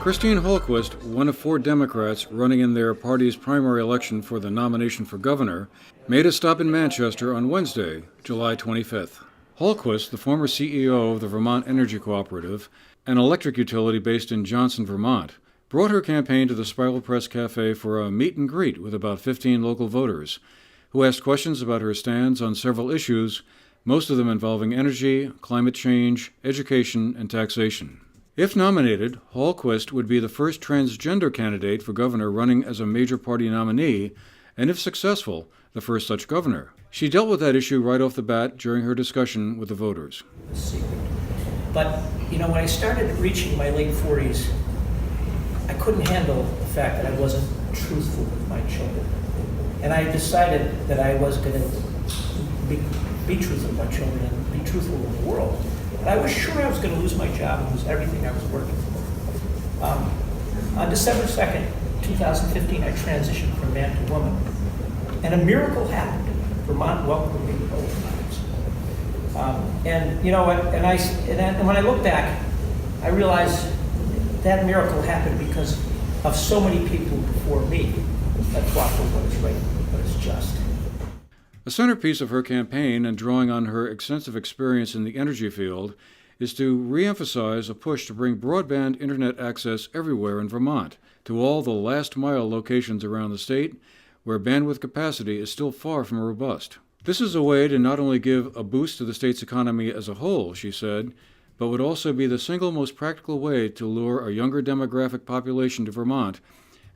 Christine Hallquist, one of 4 Democrats running in their party's primary election for the nomination for governor, made a stop in Manchester on Wednesday, July 25th. Hallquist, the former CEO of the Vermont Energy Cooperative, an electric utility based in Johnson, Vermont, brought her campaign to the Spiral Press Cafe for a meet and greet with about 15 local voters, who asked questions about her stands on several issues, most of them involving energy, climate change, education, and taxation. If nominated, Hallquist would be the first transgender candidate for governor running as a major party nominee, and if successful, the first such governor. She dealt with that issue right off the bat during her discussion with the voters. But, when I started reaching my late 40s, I couldn't handle the fact that I wasn't truthful with my children. And I decided that I was going to be truthful with my children and be truthful with the world. But I was sure I was going to lose my job and lose everything I was working for. On December 2nd, 2015, I transitioned from man to woman. And a miracle happened. Vermont welcomed me with open arms. And when I look back, I realized that miracle happened because of so many people before me that fought for what is right, what is just. A centerpiece of her campaign, and drawing on her extensive experience in the energy field, is to re-emphasize a push to bring broadband internet access everywhere in Vermont, to all the last-mile locations around the state where bandwidth capacity is still far from robust. This is a way to not only give a boost to the state's economy as a whole, she said, but would also be the single most practical way to lure a younger demographic population to Vermont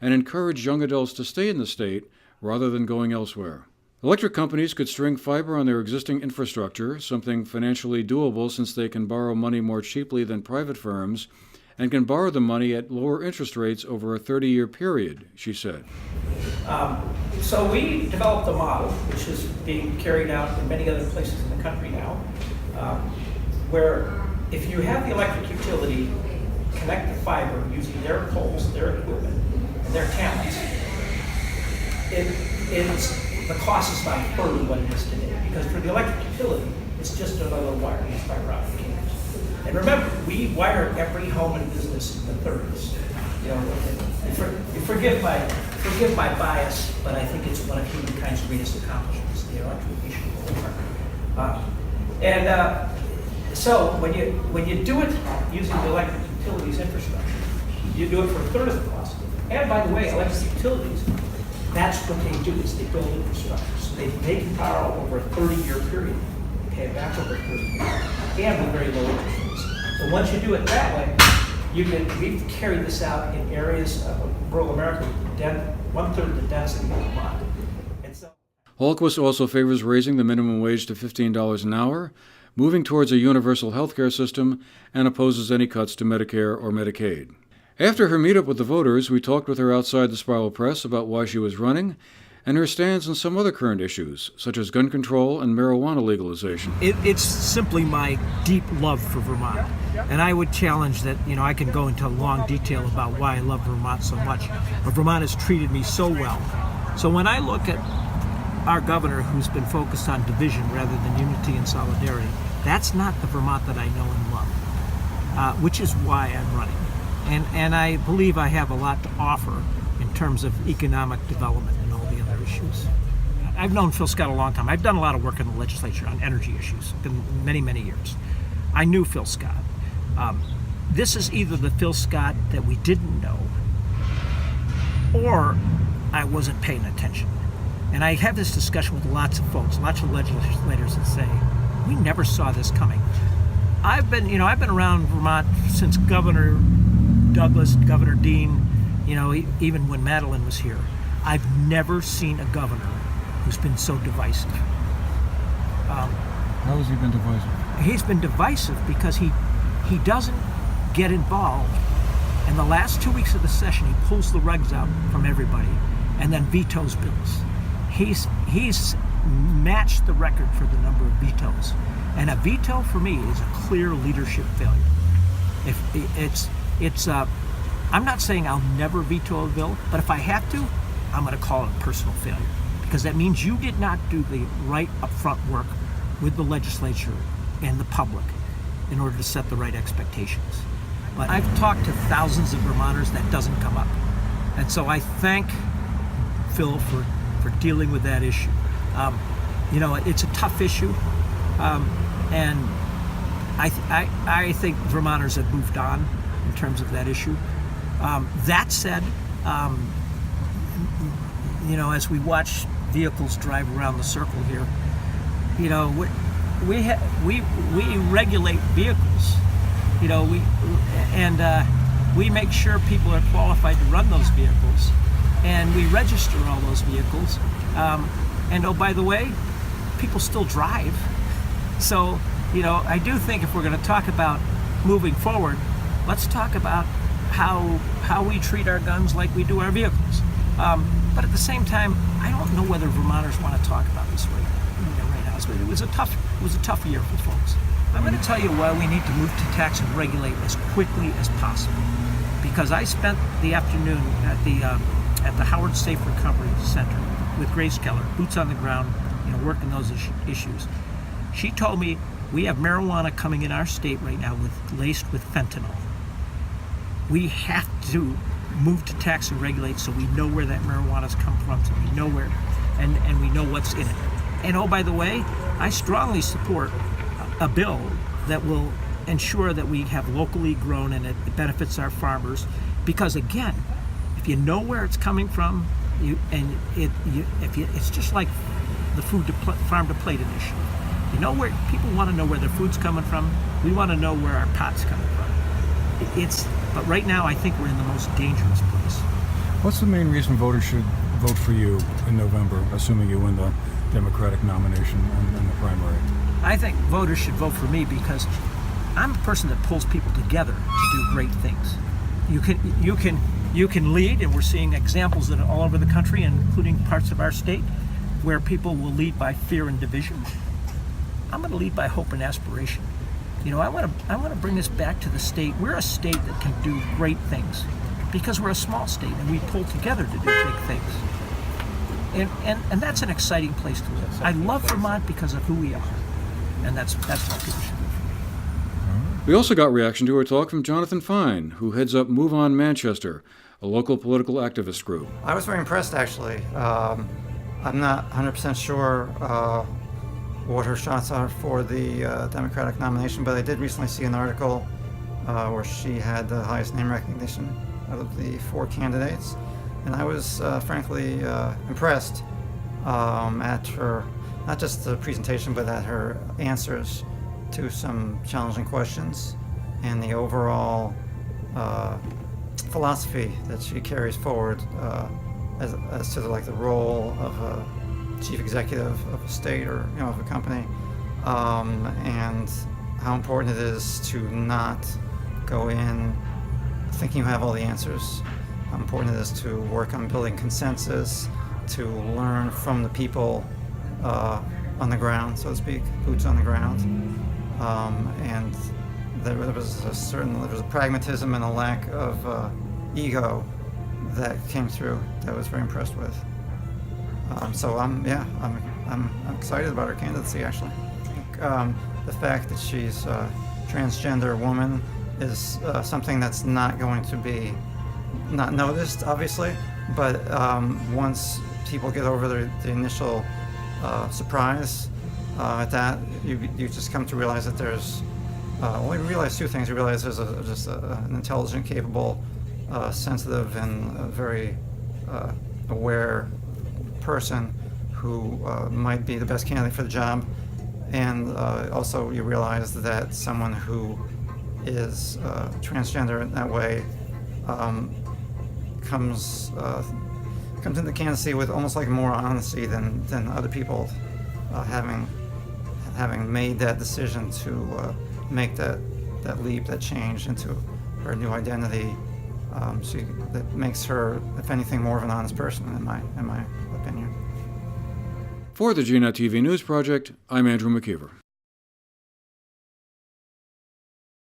and encourage young adults to stay in the state rather than going elsewhere. Electric companies could string fiber on their existing infrastructure, something financially doable since they can borrow money more cheaply than private firms, and can borrow the money at lower interest rates over a 30-year period, she said. So we developed a model, which is being carried out in many other places in the country now, where if you have the electric utility connect the fiber using their poles, their equipment, and their talents, the cost is about a third of what it is today. Because for the electric utility, it's just another wire, these fiber optic cables. And remember, we wired every home and business in the 30s. You forgive my bias, but I think it's one of humankind's greatest accomplishments, the electrification of the whole market. So when you do it using the electric utilities infrastructure, you do it for a third of the cost. And by the way, electric utilities, that's what they do, is they build infrastructure. So they can power over a 30-year period, pay it back over 30 years, and with very low interest rates. So once you do it that way, we've carried this out in areas of rural America with 1/3 the density of Vermont. Hallquist also favors raising the minimum wage to $15 an hour, moving towards a universal health care system, and opposes any cuts to Medicare or Medicaid. After her meetup with the voters, we talked with her outside the Spiral Press about why she was running and her stands on some other current issues, such as gun control and marijuana legalization. It's simply my deep love for Vermont. And I would challenge that, I can go into long detail about why I love Vermont so much, but Vermont has treated me so well. So when I look at our governor, who's been focused on division rather than unity and solidarity, that's not the Vermont that I know and love, which is why I'm running. And I believe I have a lot to offer in terms of economic development and all the other issues. I've known Phil Scott a long time. I've done a lot of work in the legislature on energy issues, been many, many years. I knew Phil Scott. This is either the Phil Scott that we didn't know, or I wasn't paying attention. And I have this discussion with lots of folks, lots of legislators that say, we never saw this coming. I've been around Vermont since Governor Douglas, Governor Dean, even when Madeline was here. I've never seen a governor who's been so divisive. How has he been divisive? He's been divisive because he doesn't get involved. In the last 2 weeks of the session, he pulls the rugs out from everybody and then vetoes bills. He's matched the record for the number of vetoes. And a veto for me is a clear leadership failure. I'm not saying I'll never veto a bill, but if I have to, I'm going to call it a personal failure, because that means you did not do the right upfront work with the legislature and the public in order to set the right expectations. But I've talked to thousands of Vermonters that doesn't come up. And so I thank Phil for dealing with that issue. It's a tough issue, and I think Vermonters have moved on in terms of that issue. That said, as we watch vehicles drive around the circle here, we regulate vehicles. We make sure people are qualified to run those vehicles, and we register all those vehicles. And oh, by the way, people still drive. So, I do think if we're going to talk about moving forward, let's talk about how we treat our guns like we do our vehicles. But at the same time, I don't know whether Vermonters want to talk about this right now. It was a tough year for folks. I'm going to tell you why we need to move to tax and regulate as quickly as possible. Because I spent the afternoon at the Howard Safe Recovery Center with Grace Keller, boots on the ground, working those issues. She told me we have marijuana coming in our state right now laced with fentanyl. We have to move to tax and regulate so we know where that marijuana's come from, so we know where, and we know what's in it. And oh, by the way, I strongly support a bill that will ensure that we have locally grown and it benefits our farmers. Because again, if you know where it's coming from, it's just like the farm to plate initiative. Where people want to know where their food's coming from. We want to know where our pot's coming from. But right now, I think we're in the most dangerous place. What's the main reason voters should vote for you in November, assuming you win the Democratic nomination in the primary? I think voters should vote for me because I'm a person that pulls people together to do great things. You can lead, and we're seeing examples that are all over the country, including parts of our state, where people will lead by fear and division. I'm going to lead by hope and aspiration. I want to bring this back to the state. We're a state that can do great things because we're a small state and we pull together to do big things. And that's an exciting place to live. I love Vermont because of who we are, and that's why people should vote for me. We also got reaction to our talk from Jonathan Fine, who heads up Move On Manchester, a local political activist group. I was very impressed, actually. I'm not 100% sure what her shots are for the Democratic nomination, but I did recently see an article where she had the highest name recognition of the 4 candidates. And I was frankly impressed at her, not just the presentation, but at her answers to some challenging questions and the overall philosophy that she carries forward as to the role of a chief executive of a state or of a company, and how important it is to not go in thinking you have all the answers. How important it is to work on building consensus, to learn from the people on the ground, so to speak, boots on the ground, and there was a pragmatism and a lack of ego that came through that I was very impressed with. So I'm excited about her candidacy, actually. I think the fact that she's a transgender woman is something that's not going to be not noticed, obviously, but once people get over the initial surprise at that, you just come to realize that there's you realize 2 things. You realize there's an intelligent, capable, sensitive, and very aware person who might be the best candidate for the job, and also you realize that someone who is transgender in that way comes into the candidacy with almost like more honesty than other people, having made that decision to make that leap, that change into her new identity. That makes her, if anything, more of an honest person, in my opinion. For the GNAT-TV News Project, I'm Andrew McKeever.